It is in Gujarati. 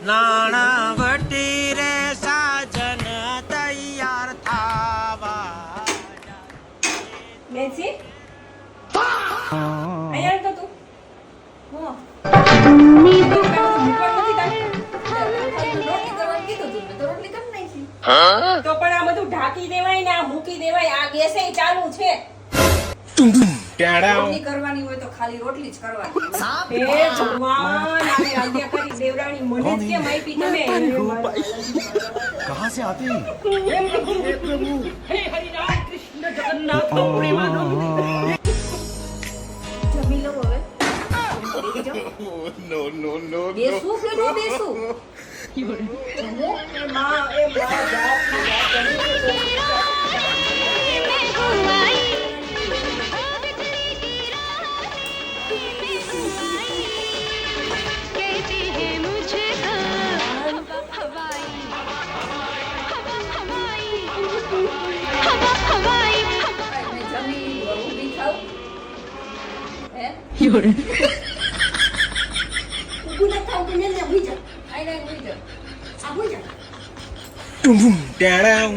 નાણાવટી રે સાજન તૈયાર થાવા બેસી અહીંયા તો તું હો તો પણ આ બધું ઢાંકી દેવાય ને આ મૂકી દેવાય આ ગેસ ચાલુ છે રોટલી કરવાની હોય તો ખાલી રોટલી જ કરવાની હે ભગવાન આવી આજ્ઞા કરી દેવરાણી મને જ કેમ આપી તમે कहाँ से आते हैं હે પ્રભુ હે હરિ રામ કૃષ્ણ જગન્નાથ પ્રેમાનંદ જમી લો હવે नो બેસું કે ન બેસું એ માં જાઓ टेड़ा